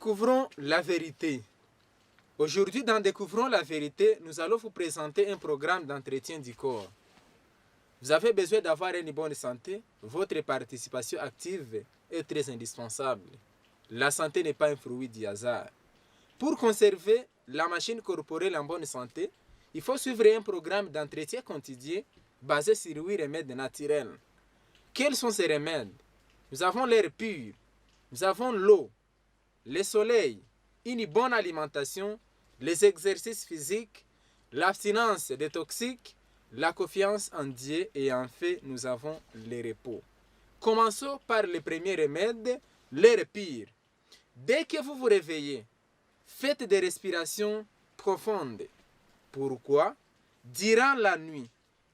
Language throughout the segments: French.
Découvrons la vérité. Aujourd'hui, dans Découvrons la vérité, nous allons vous présenter un programme d'entretien du corps. Vous avez besoin d'avoir une bonne santé. Votre participation active est très indispensable. La santé n'est pas un fruit du hasard. Pour conserver la machine corporelle en bonne santé, il faut suivre un programme d'entretien quotidien basé sur 8 remèdes naturels. Quels sont ces remèdes? Nous avons l'air pur, nous avons l'eau, le soleil, une bonne alimentation, les exercices physiques, l'abstinence des toxiques, la confiance en Dieu et enfin nous avons le repos. Commençons par le premier remède, l'air pur. Dès que vous vous réveillez, faites des respirations profondes. Pourquoi? Durant la nuit,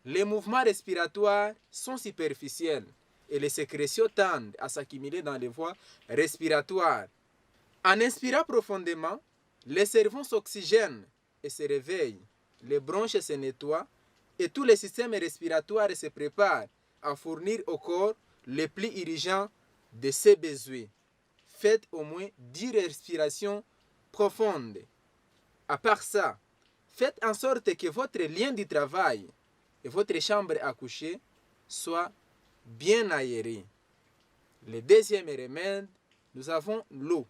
les mouvements respiratoires sont superficiels et les sécrétions tendent à s'accumuler dans les voies respiratoires. En inspirant profondément, les cerveaux s'oxygènent et se réveillent, les bronches se nettoient et tout le système respiratoire se prépare à fournir au corps les plis irrigeants de ses besoins. Faites au moins 10 respirations profondes. À part ça, faites en sorte que votre lieu de travail et votre chambre à coucher soient bien aérés. Le deuxième remède, nous avons l'eau.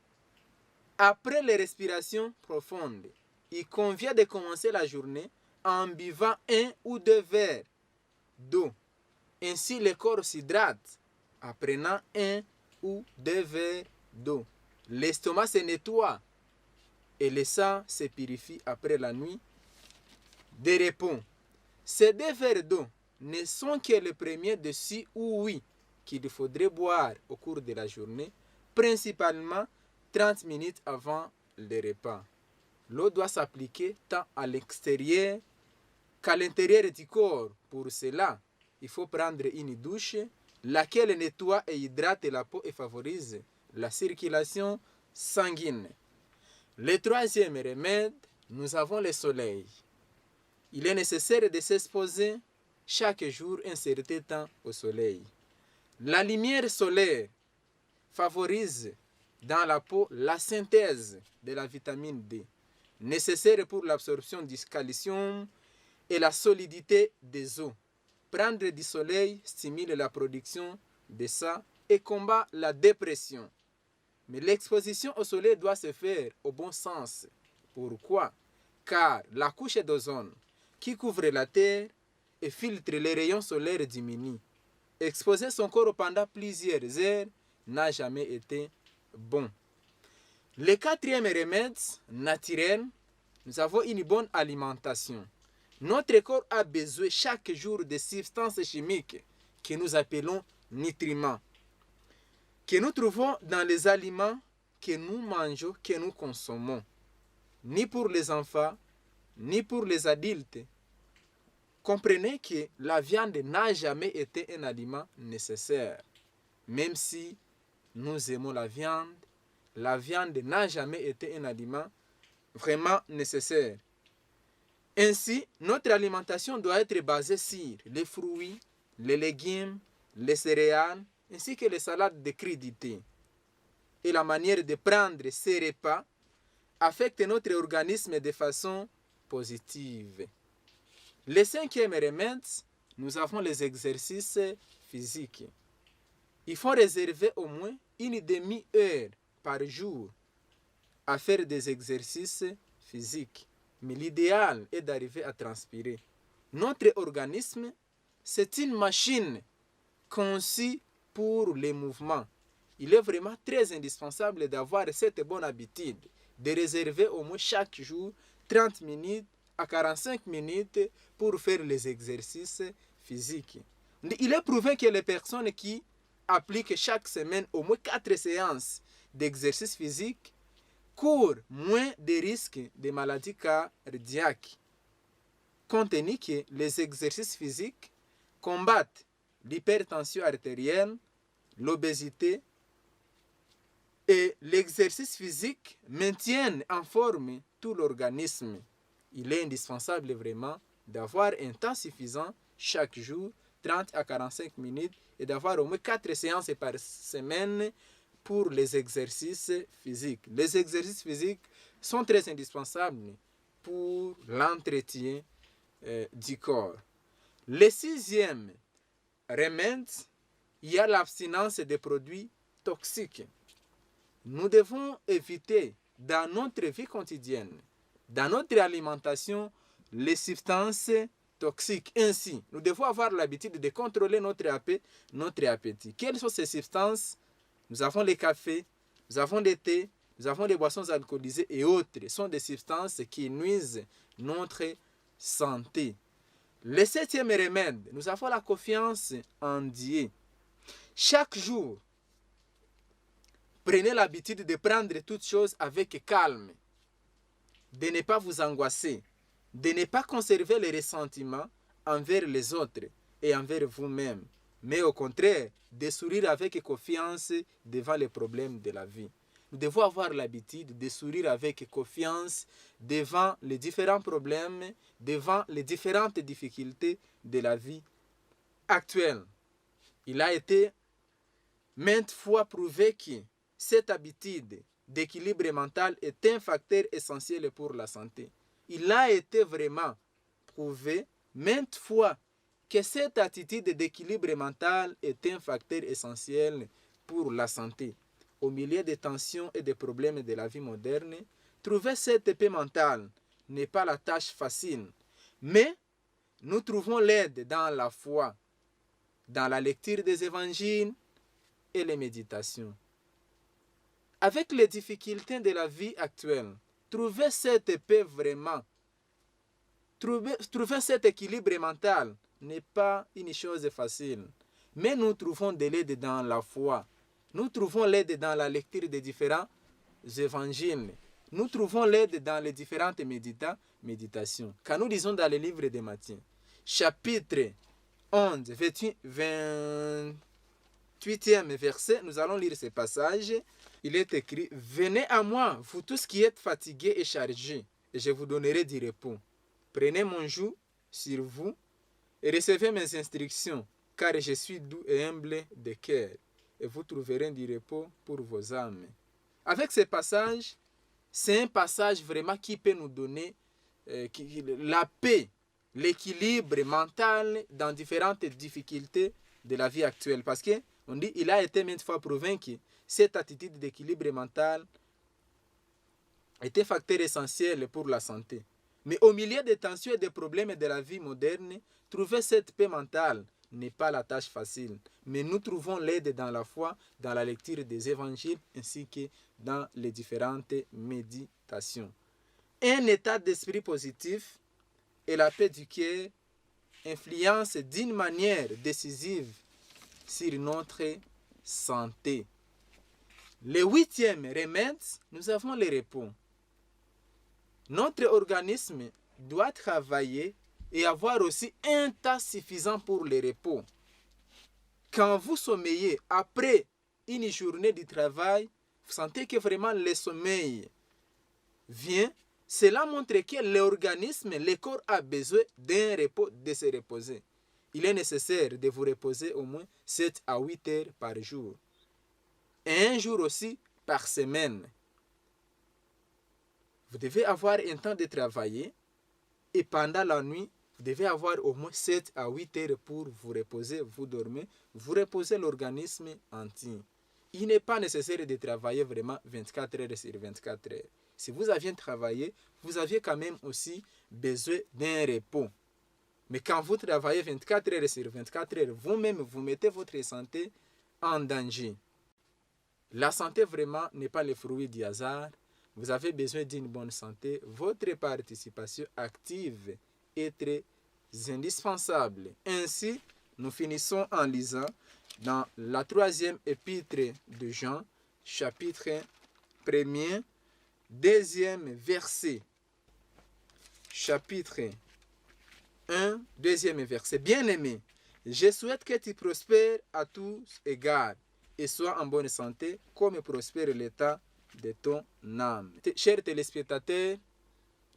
Après les respirations profondes, il convient de commencer la journée en buvant 1 ou 2 verres d'eau. Ainsi, le corps s'hydrate en prenant 1 ou 2 verres d'eau. L'estomac se nettoie et le sang se purifie après la nuit de repos. Ces 2 verres d'eau ne sont que le premier de 6 ou 8 qu'il faudrait boire au cours de la journée, principalement 30 minutes avant le repas. L'eau doit s'appliquer tant à l'extérieur qu'à l'intérieur du corps. Pour cela, il faut prendre une douche, laquelle nettoie et hydrate la peau et favorise la circulation sanguine. Le troisième remède, nous avons le soleil. Il est nécessaire de s'exposer chaque jour un certain temps au soleil. La lumière solaire favorise dans la peau la synthèse de la vitamine D, nécessaire pour l'absorption du calcium et la solidité des os. Prendre du soleil stimule la production de ça et combat la dépression. Mais l'exposition au soleil doit se faire au bon sens. Pourquoi? Car la couche d'ozone qui couvre la Terre et filtre les rayons solaires diminue. Exposer son corps pendant plusieurs heures n'a jamais été bon. Le quatrième remède naturel, nous avons une bonne alimentation. Notre corps a besoin chaque jour de substances chimiques que nous appelons nutriments, que nous trouvons dans les aliments que nous mangeons, que nous consommons. Ni pour les enfants, ni pour les adultes. Comprenez que la viande n'a jamais été un aliment nécessaire. Même si nous aimons la viande n'a jamais été un aliment vraiment nécessaire. Ainsi, notre alimentation doit être basée sur les fruits, les légumes, les céréales, ainsi que les salades de crudités. Et la manière de prendre ces repas affecte notre organisme de façon positive. Le cinquième remède, nous avons les exercices physiques. Il faut réserver au moins une demi-heure par jour à faire des exercices physiques. Mais l'idéal est d'arriver à transpirer. Notre organisme, c'est une machine conçue pour les mouvements. Il est vraiment très indispensable d'avoir cette bonne habitude de réserver au moins chaque jour 30 minutes à 45 minutes pour faire les exercices physiques. Il est prouvé que les personnes qui appliquent chaque semaine au moins 4 séances d'exercice physique courent moins de risques de maladies cardiaques, compte tenu que les exercices physiques combattent l'hypertension artérielle, l'obésité et l'exercice physique maintient en forme tout l'organisme. Il est indispensable vraiment d'avoir un temps suffisant chaque jour, 30 à 45 minutes, et d'avoir au moins 4 séances par semaine pour les exercices physiques. Les exercices physiques sont très indispensables pour l'entretien du corps. Le sixième remède, il y a l'abstinence des produits toxiques. Nous devons éviter dans notre vie quotidienne, dans notre alimentation, les substances toxiques. Ainsi, nous devons avoir l'habitude de contrôler notre appétit. Quelles sont ces substances? Nous avons les cafés, nous avons des thés, nous avons des boissons alcoolisées et autres. Ce sont des substances qui nuisent notre santé. Le septième remède, nous avons la confiance en Dieu. Chaque jour, prenez l'habitude de prendre toutes choses avec calme, de ne pas vous angoisser, de ne pas conserver les ressentiments envers les autres et envers vous-même, mais au contraire, de sourire avec confiance devant les problèmes de la vie. Nous devons avoir l'habitude de sourire avec confiance devant les différents problèmes, devant les différentes difficultés de la vie actuelle. Il a été maintes fois prouvé que cette habitude d'équilibre mental est un facteur essentiel pour la santé. Il a été vraiment prouvé maintes fois que cette attitude d'équilibre mental est un facteur essentiel pour la santé. Au milieu des tensions et des problèmes de la vie moderne, trouver cette paix mentale n'est pas la tâche facile, mais nous trouvons l'aide dans la foi, dans la lecture des évangiles et les méditations. Avec les difficultés de la vie actuelle, trouver cette paix vraiment, trouver cet équilibre mental n'est pas une chose facile. Mais nous trouvons de l'aide dans la foi. Nous trouvons l'aide dans la lecture des différents évangiles. Nous trouvons l'aide dans les différentes méditations. Quand nous lisons dans le livre de Matthieu, chapitre 11, 28e verset, nous allons lire ce passage. Il est écrit: « Venez à moi, vous tous qui êtes fatigués et chargés, et je vous donnerai du repos. Prenez mon joug sur vous et recevez mes instructions, car je suis doux et humble de cœur, et vous trouverez du repos pour vos âmes. » Avec ce passage, c'est un passage vraiment qui peut nous donner la paix, l'équilibre mental dans différentes difficultés de la vie actuelle. Parce qu'on dit il a été maintes fois prouvé que cette attitude d'équilibre mental est un facteur essentiel pour la santé. Mais au milieu des tensions et des problèmes de la vie moderne, trouver cette paix mentale n'est pas la tâche facile. Mais nous trouvons l'aide dans la foi, dans la lecture des évangiles ainsi que dans les différentes méditations. Un état d'esprit positif et la paix du cœur influencent d'une manière décisive sur notre santé. Le huitième remède, nous avons le repos. Notre organisme doit travailler et avoir aussi un temps suffisant pour le repos. Quand vous sommeillez après une journée de travail, vous sentez que vraiment le sommeil vient. Cela montre que l'organisme, le corps a besoin d'un repos, de se reposer. Il est nécessaire de vous reposer au moins 7 à 8 heures par jour. Et un jour aussi par semaine. Vous devez avoir un temps de travailler et pendant la nuit, vous devez avoir au moins 7 à 8 heures pour vous reposer, vous dormez, vous reposez l'organisme entier. Il n'est pas nécessaire de travailler vraiment 24 heures sur 24 heures. Si vous aviez travaillé, vous aviez quand même aussi besoin d'un repos. Mais quand vous travaillez 24 heures sur 24 heures, vous-même, vous mettez votre santé en danger. La santé vraiment n'est pas le fruit du hasard. Vous avez besoin d'une bonne santé. Votre participation active est très indispensable. Ainsi, nous finissons en lisant dans la 3e épître de Jean, chapitre 1er, 2e verset. Chapitre 1, 2e verset. Bien-aimé, je souhaite que tu prospères à tous égards et sois en bonne santé comme prospère l'état de ton âme. Chers téléspectateurs,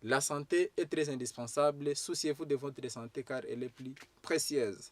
la santé est très indispensable. Souciez-vous de votre santé car elle est plus précieuse.